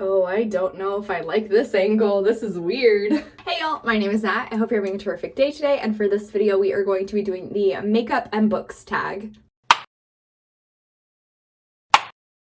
Oh, I don't know if I like this angle. This is weird. Hey y'all, my name is Nat. I hope you're having a terrific day today, and for this video we are going to be doing the makeup and books tag.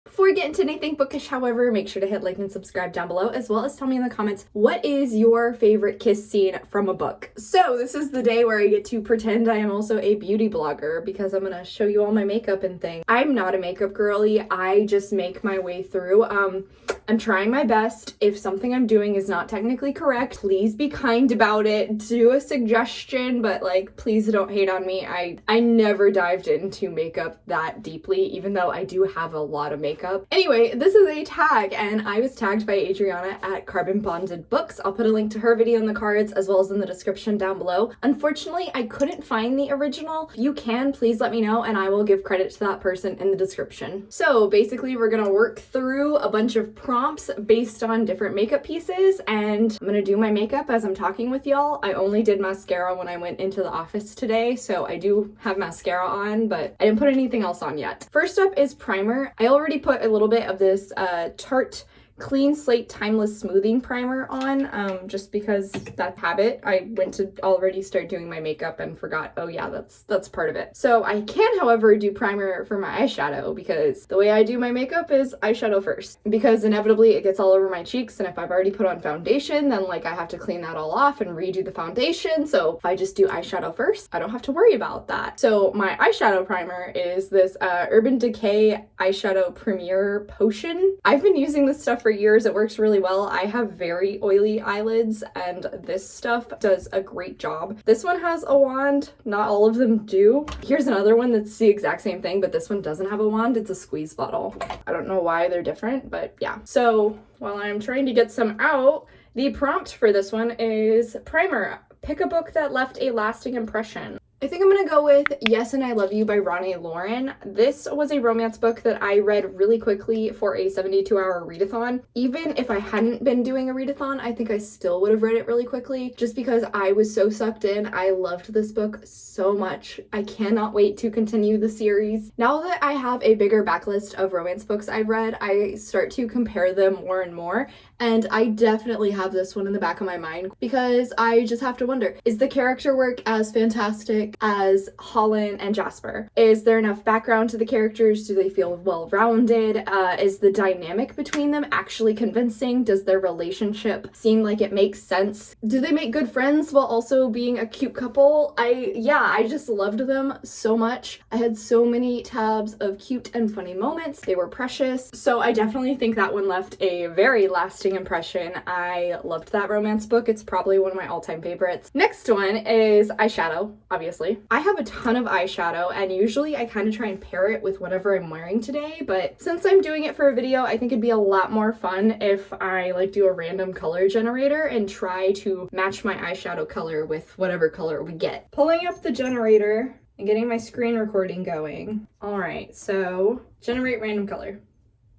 Before we get into anything bookish, however, make sure to hit like and subscribe down below, as well as tell me in the comments what is your favorite kiss scene from a book. So this is the day where I get to pretend I am also a beauty blogger because I'm gonna show you all my makeup and things. I'm not a makeup girly, I just make my way through. I'm trying my best. If something I'm doing is not technically correct, please be kind about it. Do a suggestion, but like, please don't hate on me. I never dived into makeup that deeply, even though I do have a lot of makeup. Anyway, this is a tag, and I was tagged by Adriana at Carbon Bonded Books. I'll put a link to her video in the cards as well as in the description down below. Unfortunately, I couldn't find the original. If you can, please let me know and I will give credit to that person in the description. So basically, we're gonna work through a bunch of prompts based on different makeup pieces, and I'm gonna do my makeup as I'm talking with y'all. I only did mascara when I went into the office today, so I do have mascara on, but I didn't put anything else on yet. First up is primer. I already put a little bit of this Tarte Clean Slate Timeless Smoothing Primer on, just because that's habit. I went to already start doing my makeup and forgot, oh yeah, that's part of it. So I can, however, do primer for my eyeshadow because the way I do my makeup is eyeshadow first, because inevitably it gets all over my cheeks, and if I've already put on foundation, then like I have to clean that all off and redo the foundation. So if I just do eyeshadow first, I don't have to worry about that. So my eyeshadow primer is this Urban Decay Eyeshadow Premier Potion. I've been using this stuff for years. It works really well. I have very oily eyelids, and this stuff does a great job. This one has a wand. Not all of them do. Here's another one that's the exact same thing, but this one doesn't have a wand. It's a squeeze bottle. I don't know why they're different, but yeah. So while I'm trying to get some out, the prompt for this one is primer. Pick a book that left a lasting impression. I think I'm gonna go with Yes and I Love You by Ronnie Lauren. This was a romance book that I read really quickly for a 72-hour readathon. Even if I hadn't been doing a readathon, I think I still would have read it really quickly just because I was so sucked in. I loved this book so much. I cannot wait to continue the series. Now that I have a bigger backlist of romance books I've read, I start to compare them more and more, and I definitely have this one in the back of my mind because I just have to wonder, is the character work as fantastic as Holland and Jasper? Is there enough background to the characters? Do they feel well-rounded? Is the dynamic between them actually convincing? Does their relationship seem like it makes sense? Do they make good friends while also being a cute couple? I just loved them so much. I had so many tabs of cute and funny moments. They were precious. So I definitely think that one left a very lasting impression. I loved that romance book. It's probably one of my all-time favorites. Next one is Eyeshadow, obviously. I have a ton of eyeshadow, and usually I kind of try and pair it with whatever I'm wearing today, but since I'm doing it for a video, I think it'd be a lot more fun if I like do a random color generator and try to match my eyeshadow color with whatever color we get. Pulling up the generator and getting my screen recording going. All right, so generate random color.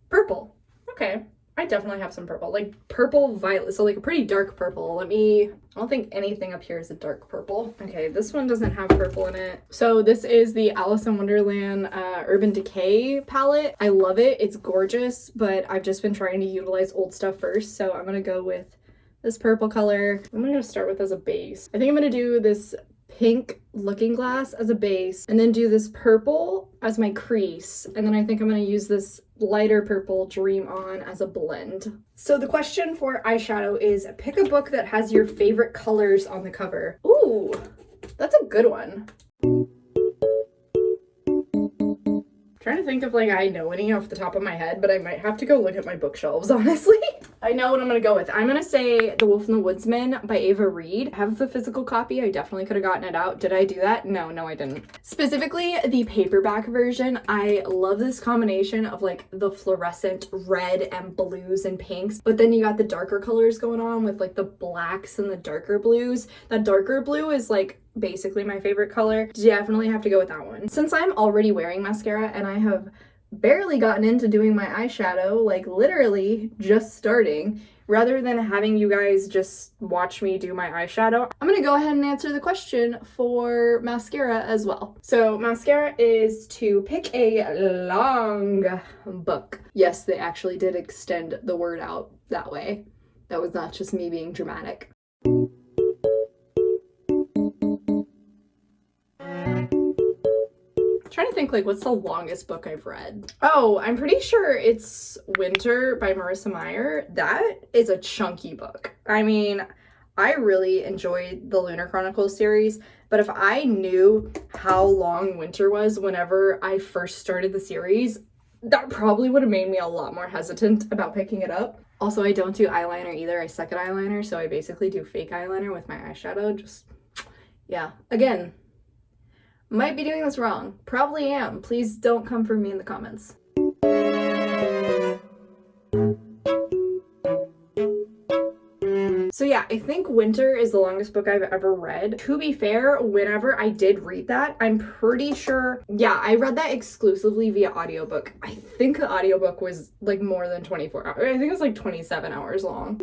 Purple. Okay. I definitely have some purple, like purple violet, so like a pretty dark purple. I don't think anything up here is a dark purple. Okay, this one doesn't have purple in it. So this is the Alice in Wonderland Urban Decay palette. I love it, it's gorgeous, but I've just been trying to utilize old stuff first, so I'm gonna go with this purple color. I'm gonna start with as a base. I think I'm gonna do this pink Looking Glass as a base, and then do this purple as my crease, and then I think I'm gonna use this lighter purple Dream On as a blend. So the question for eyeshadow is pick a book that has your favorite colors on the cover. Ooh, that's a good one. Trying to think if like I know any off the top of my head, but I might have to go look at my bookshelves, honestly. I know what I'm gonna go with. I'm gonna say The Wolf and the Woodsman by Ava Reed. I have the physical copy. I definitely could have gotten it out. Did I do that? No, I didn't. Specifically the paperback version. I love this combination of like the fluorescent red and blues and pinks, but then you got the darker colors going on with like the blacks and the darker blues. That darker blue is like basically my favorite color. Definitely have to go with that one. Since I'm already wearing mascara and I have barely gotten into doing my eyeshadow, like literally just starting. Rather than having you guys just watch me do my eyeshadow, I'm gonna go ahead and answer the question for mascara as well. So mascara is to pick a long book. Yes, they actually did extend the word out that way. That was not just me being dramatic. Trying to think, like, what's the longest book I've read? Oh, I'm pretty sure it's Winter by Marissa Meyer. That is a chunky book. I mean, I really enjoyed the Lunar Chronicles series, but if I knew how long Winter was whenever I first started the series, that probably would have made me a lot more hesitant about picking it up. Also, I don't do eyeliner either. I suck at eyeliner, so I basically do fake eyeliner with my eyeshadow. Just, yeah. Again, might be doing this wrong. Probably am. Please don't come for me in the comments. So yeah, I think Winter is the longest book I've ever read. To be fair, whenever I did read that, I'm pretty sure, yeah, I read that exclusively via audiobook. I think the audiobook was like more than 24 hours. I think it was like 27 hours long.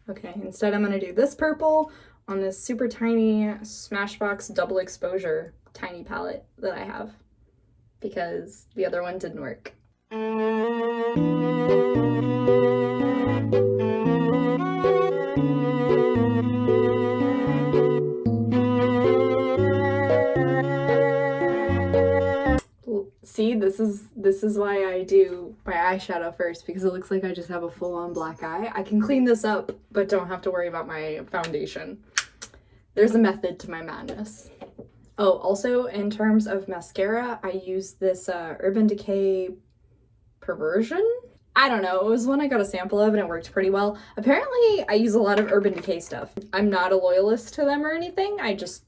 Okay, instead I'm gonna do this purple on this super tiny Smashbox double exposure tiny palette that I have because the other one didn't work. See, this is why I do my eyeshadow first, because it looks like I just have a full-on black eye. I can clean this up, but don't have to worry about my foundation. There's a method to my madness. Oh, also in terms of mascara, I use this Urban Decay Perversion? I don't know, it was one I got a sample of and it worked pretty well. Apparently, I use a lot of Urban Decay stuff. I'm not a loyalist to them or anything,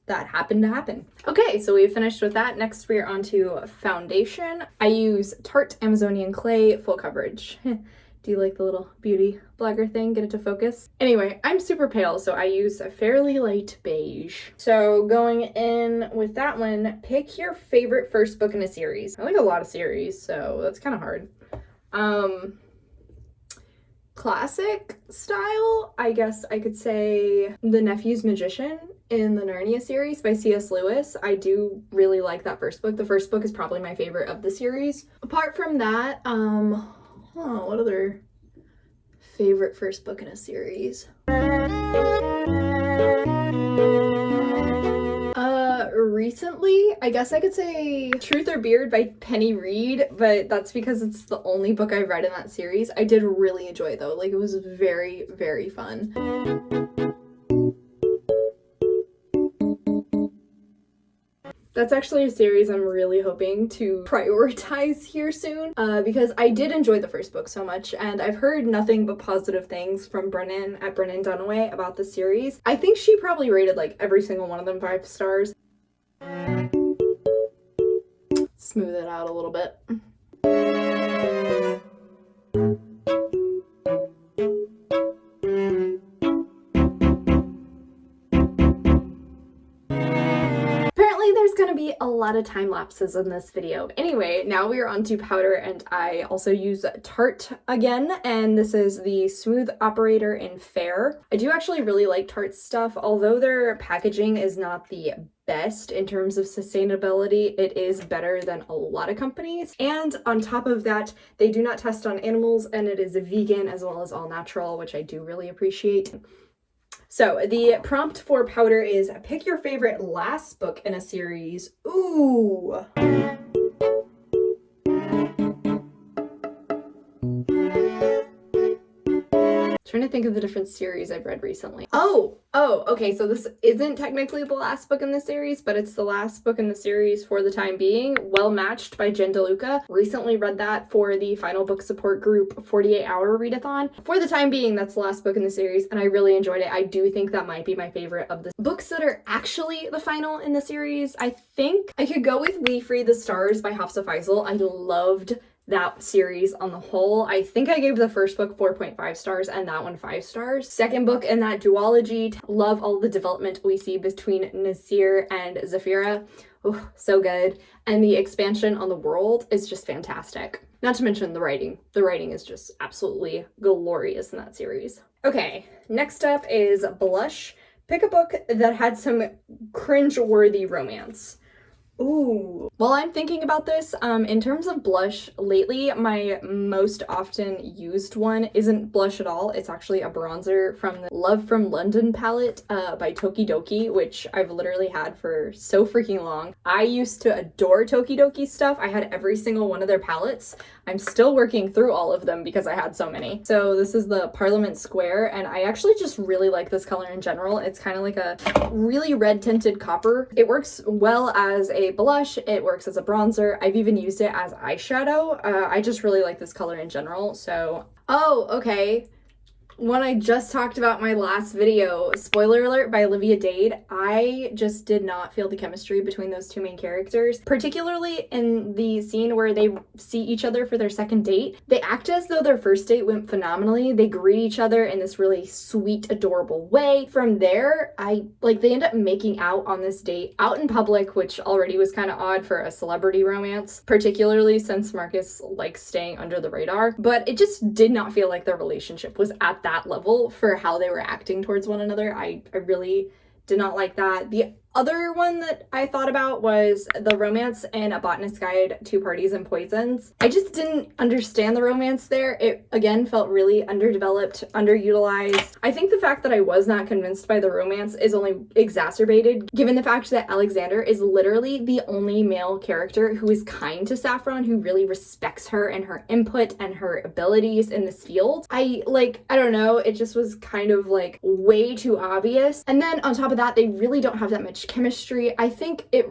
that happened to happen. Okay, so we've finished with that. Next, we're on to foundation. I use Tarte Amazonian Clay Full Coverage. Do you like the little beauty blogger thing? Get it to focus? Anyway, I'm super pale, so I use a fairly light beige. So going in with that one, pick your favorite first book in a series. I like a lot of series, so that's kind of hard. Classic style, I guess I could say The Nephew's Magician in the Narnia series by C.S. Lewis. I do really like that first book. The first book is probably my favorite of the series. Apart from that, what other favorite first book in a series? Recently, I guess I could say Truth or Beard by Penny Reed, but that's because it's the only book I've read in that series. I did really enjoy it though. Like, it was very, very fun. That's actually a series I'm really hoping to prioritize here soon, because I did enjoy the first book so much, and I've heard nothing but positive things from Brennan at Brennan Dunaway about the series. I think she probably rated like every single one of them 5 stars. Smooth it out a little bit. Gonna be a lot of time lapses in this video. Anyway, now we are on to powder, and I also use Tarte again, and this is the Smooth Operator in Fair. I do actually really like Tarte's stuff, although their packaging is not the best in terms of sustainability. It is better than a lot of companies, and on top of that, they do not test on animals, and it is vegan as well as all natural, which I do really appreciate. So the prompt for powder is pick your favorite last book in a series. Ooh. Trying to think of the different series I've read recently. Oh, okay, so this isn't technically the last book in the series, but it's the last book in the series for the time being. Well Matched by Jen DeLuca. Recently read that for the Final Book Support Group 48-hour readathon. For the time being, that's the last book in the series, and I really enjoyed it. I do think that might be my favorite of the books that are actually the final in the series. I think I could go with We Free the Stars by 𝗖cie heç𝘁粟𝘁. I loved that series on the whole. I think I gave the first book 4.5 stars and that one 5 stars. Second book in that duology, love all the development we see between Nasir and Zafira. Oh, so good. And the expansion on the world is just fantastic. Not to mention the writing. The writing is just absolutely glorious in that series. Okay, next up is Blush. Pick a book that had some cringe-worthy romance. Ooh. While I'm thinking about this, in terms of blush, lately my most often used one isn't blush at all. It's actually a bronzer from the Love from London palette by Tokidoki, which I've literally had for so freaking long. I used to adore Tokidoki stuff. I had every single one of their palettes. I'm still working through all of them because I had so many. So this is the Parliament Square, and I actually just really like this color in general. It's kind of like a really red tinted copper. It works well as a blush, it works as a bronzer. I've even used it as eyeshadow. I just really like this color in general, so... Oh, okay. When I just talked about my last video, spoiler alert, by Olivia Dade, I just did not feel the chemistry between those two main characters, particularly in the scene where they see each other for their second date. They act as though their first date went phenomenally. They greet each other in this really sweet, adorable way. From there, they end up making out on this date out in public, which already was kind of odd for a celebrity romance, particularly since Marcus likes staying under the radar. But it just did not feel like their relationship was at that level for how they were acting towards one another. I really did not like that. The other one that I thought about was the romance in A Botanist's Guide to Parties and Poisons. I just didn't understand the romance there. It, again, felt really underdeveloped, underutilized. I think the fact that I was not convinced by the romance is only exacerbated given the fact that Alexander is literally the only male character who is kind to Saffron, who really respects her and her input and her abilities in this field. I don't know, it just was kind of like way too obvious. And then on top of that, they really don't have that much chemistry. I think it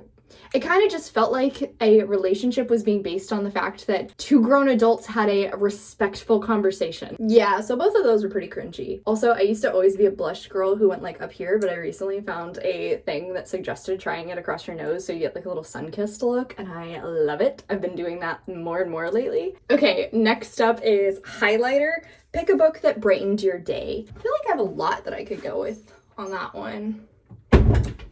kind of just felt like a relationship was being based on the fact that two grown adults had a respectful conversation. Yeah, so both of those were pretty cringy. Also, I used to always be a blush girl who went like up here, but I recently found a thing that suggested trying it across your nose so you get like a little sun-kissed look, and I love it. I've been doing that more and more lately. Okay, next up is highlighter. Pick a book that brightened your day. I feel like I have a lot that I could go with on that one.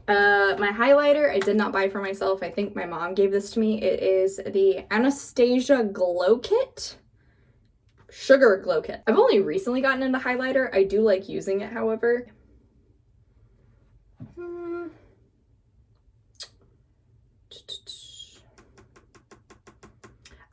My highlighter I did not buy for myself. I think my mom gave this to me. It is the Anastasia Glow Kit. Sugar Glow Kit. I've only recently gotten into highlighter. I do like using it, however.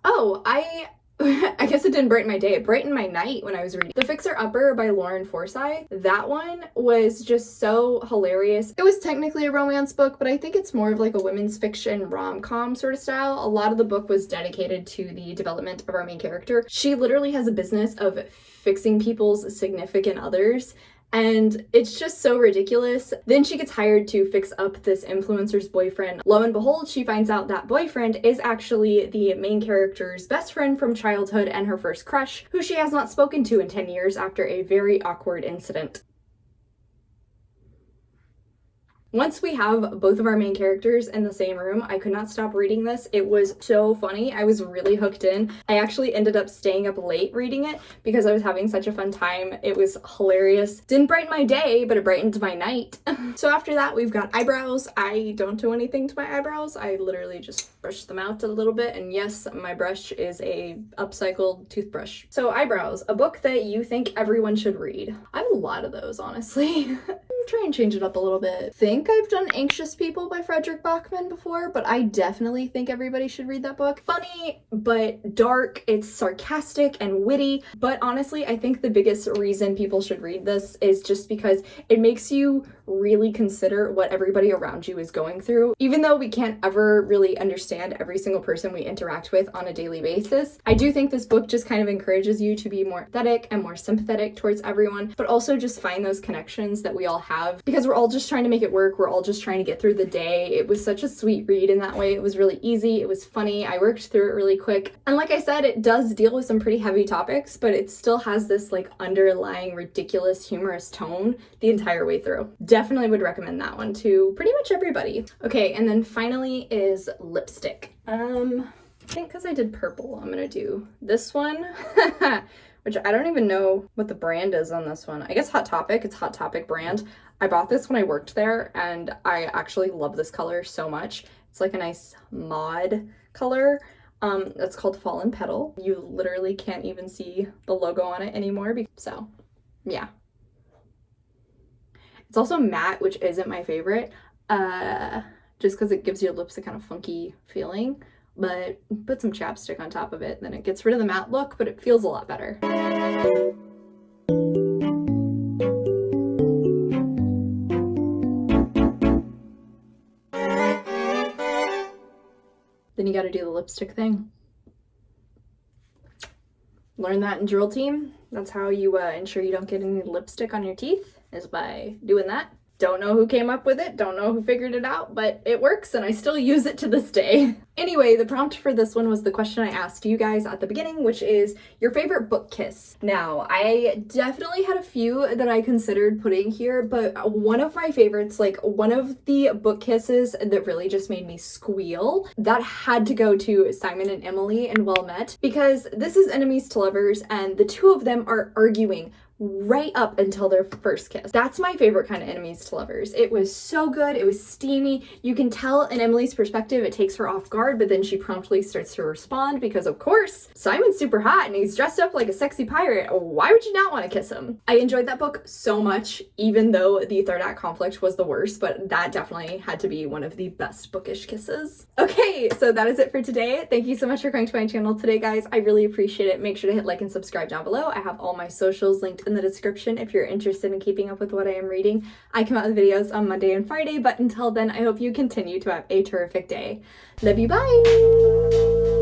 Oh, I guess it didn't brighten my day. It brightened my night when I was reading The Fixer Upper by Lauren Forsyth. That one was just so hilarious. It was technically a romance book, but I think it's more of like a women's fiction rom-com sort of style. A lot of the book was dedicated to the development of our main character. She literally has a business of fixing people's significant others, and it's just so ridiculous. Then she gets hired to fix up this influencer's boyfriend. Lo and behold, she finds out that boyfriend is actually the main character's best friend from childhood and her first crush, who she has not spoken to in 10 years after a very awkward incident. Once we have both of our main characters in the same room, I could not stop reading this. It was so funny. I was really hooked in. I actually ended up staying up late reading it because I was having such a fun time. It was hilarious. Didn't brighten my day, but it brightened my night. So after that, we've got eyebrows. I don't do anything to my eyebrows. I literally just brush them out a little bit. And yes, my brush is a upcycled toothbrush. So eyebrows, a book that you think everyone should read. I have a lot of those, honestly. I'm try and change it up a little bit. I think I've done Anxious People by Frederick Bachman before, but I definitely think everybody should read that book. Funny, but dark. It's sarcastic and witty, but honestly, I think the biggest reason people should read this is just because it makes you really consider what everybody around you is going through. Even though we can't ever really understand every single person we interact with on a daily basis, I do think this book just kind of encourages you to be more empathetic and more sympathetic towards everyone, but also just find those connections that we all have, because we're all just trying to make it work. We're all just trying to get through the day. It was such a sweet read in that way. It was really easy. It was funny. I worked through it really quick. And like I said, it does deal with some pretty heavy topics, but it still has this like underlying ridiculous humorous tone the entire way through. Definitely would recommend that one to pretty much everybody. Okay, and then finally is lipstick. I think because I did purple, I'm gonna do this one, which I don't even know what the brand is on this one. I guess Hot Topic, it's Hot Topic brand. I bought this when I worked there and I actually love this color so much. It's like a nice mod color. It's called Fallen Petal. You literally can't even see the logo on it anymore, so yeah. It's also matte, which isn't my favorite, just because it gives your lips a kind of funky feeling, but put some chapstick on top of it, then it gets rid of the matte look, but it feels a lot better. Then you gotta do the lipstick thing. Learn that in drill team. That's how you ensure you don't get any lipstick on your teeth, is by doing that. Don't know who came up with it, don't know who figured it out, but it works and I still use it to this day. Anyway, the prompt for this one was the question I asked you guys at the beginning, which is your favorite book kiss. Now, I definitely had a few that I considered putting here, but one of my favorites, like one of the book kisses that really just made me squeal, that had to go to Simon and Emily in Well Met, because this is enemies to lovers and the two of them are arguing right up until their first kiss. That's my favorite kind of enemies to lovers. It was so good, it was steamy. You can tell in Emily's perspective it takes her off guard, but then she promptly starts to respond because of course, Simon's super hot and he's dressed up like a sexy pirate. Why would you not want to kiss him? I enjoyed that book so much, even though the third act conflict was the worst, but that definitely had to be one of the best bookish kisses. Okay, so that is it for today. Thank you so much for coming to my channel today, guys. I really appreciate it. Make sure to hit like and subscribe down below. I have all my socials linked in the description if you're interested in keeping up with what I am reading. I come out with videos on Monday and Friday, but until then, I hope you continue to have a terrific day. Love you, bye!